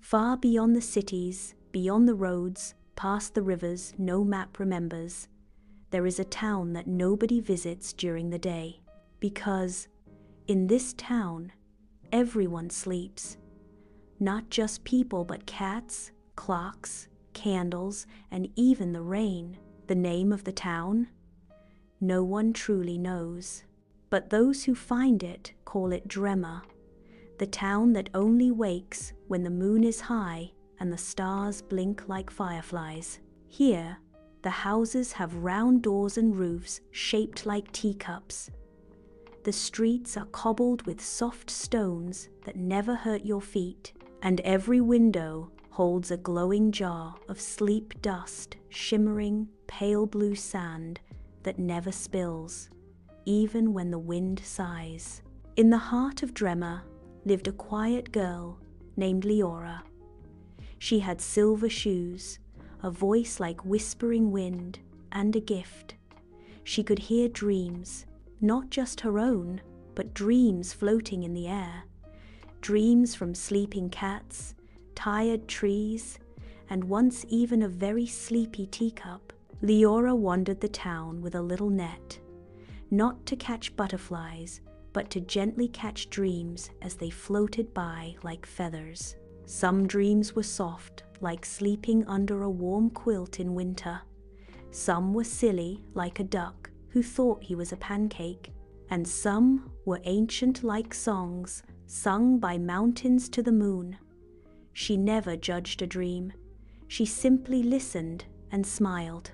Far beyond the cities, beyond the roads, past the rivers no map remembers, there is a town that nobody visits during the day. Because in this town, everyone sleeps. Not just people, but cats, clocks, candles, and even the rain. The name of the town? No one truly knows. But those who find it call it Drema, the town that only wakes when the moon is high and the stars blink like fireflies. Here, the houses have round doors and roofs shaped like teacups. The streets are cobbled with soft stones that never hurt your feet, and every window holds a glowing jar of sleep dust, shimmering pale blue sand that never spills, even when the wind sighs. In the heart of Drema lived a quiet girl named Liora. She had silver shoes, a voice like whispering wind, and a gift. She could hear dreams, not just her own, but dreams floating in the air. Dreams from sleeping cats, tired trees, and once even a very sleepy teacup. Liora wandered the town with a little net, not to catch butterflies, but to gently catch dreams as they floated by like feathers. Some dreams were soft, like sleeping under a warm quilt in winter. Some were silly, like a duck who thought he was a pancake. And some were ancient, like songs sung by mountains to the moon. She never judged a dream. She simply listened and smiled.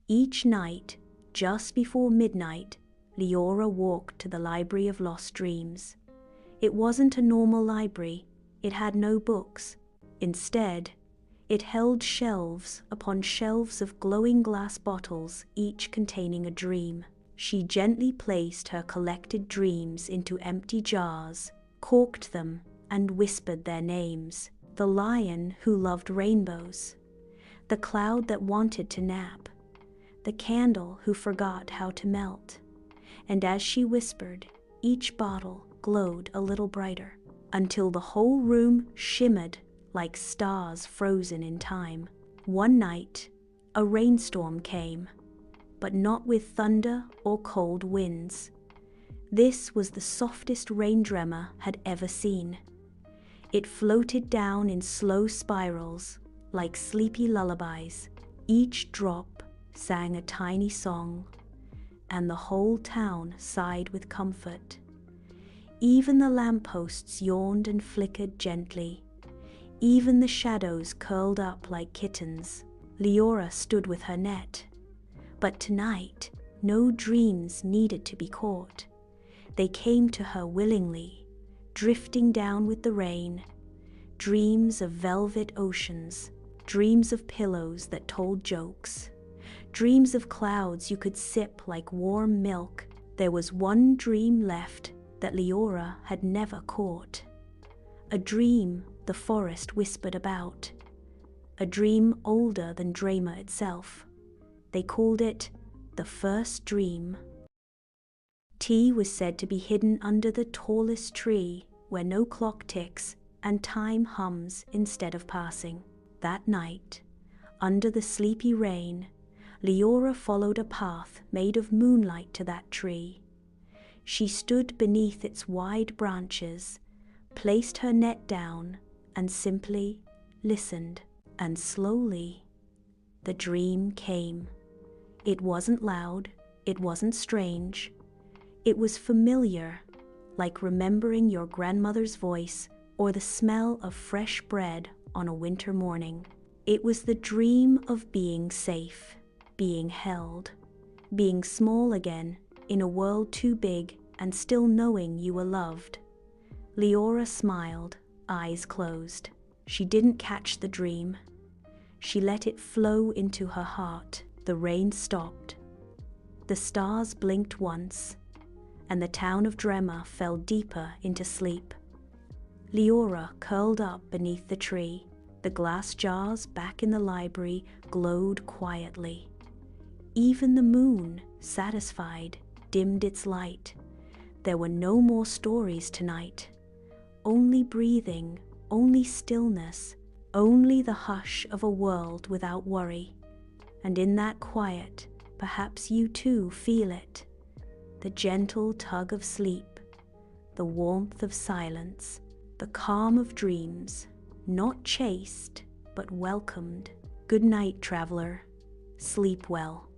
Each night, just before midnight, Liora walked to the Library of Lost Dreams. It wasn't a normal library. It had no books. Instead, it held shelves upon shelves of glowing glass bottles, each containing a dream. She gently placed her collected dreams into empty jars, corked them, and whispered their names. The lion who loved rainbows, the cloud that wanted to nap, the candle who forgot how to melt. And as she whispered, each bottle glowed a little brighter, until the whole room shimmered like stars frozen in time. One night, a rainstorm came, but not with thunder or cold winds. This was the softest rain Drema had ever seen. It floated down in slow spirals, like sleepy lullabies. Each drop sang a tiny song, and the whole town sighed with comfort. Even the lampposts yawned and flickered gently. Even the shadows curled up like kittens. Liora stood with her net. But tonight, no dreams needed to be caught. They came to her willingly, drifting down with the rain. Dreams of velvet oceans, dreams of pillows that told jokes, dreams of clouds you could sip like warm milk. There was one dream left that Liora had never caught. A dream the forest whispered about. A dream older than Drema itself. They called it the first dream. Tea was said to be hidden under the tallest tree, where no clock ticks and time hums instead of passing. That night, under the sleepy rain, Liora followed a path made of moonlight to that tree. She stood beneath its wide branches, placed her net down, and simply listened. And slowly, the dream came. It wasn't loud, it wasn't strange. It was familiar, like remembering your grandmother's voice or the smell of fresh bread on a winter morning. It was the dream of being safe, being held, being small again in a world too big and still knowing you were loved. Liora smiled, eyes closed. She didn't catch the dream. She let it flow into her heart. The rain stopped. The stars blinked once, and the town of Drema fell deeper into sleep. Liora curled up beneath the tree. The glass jars back in the library glowed quietly. Even the moon, satisfied, dimmed its light. There were no more stories tonight, only breathing, only stillness, only the hush of a world without worry. And in that quiet, perhaps you too feel it, the gentle tug of sleep, the warmth of silence, the calm of dreams, not chased, but welcomed. Good night, traveler. Sleep well.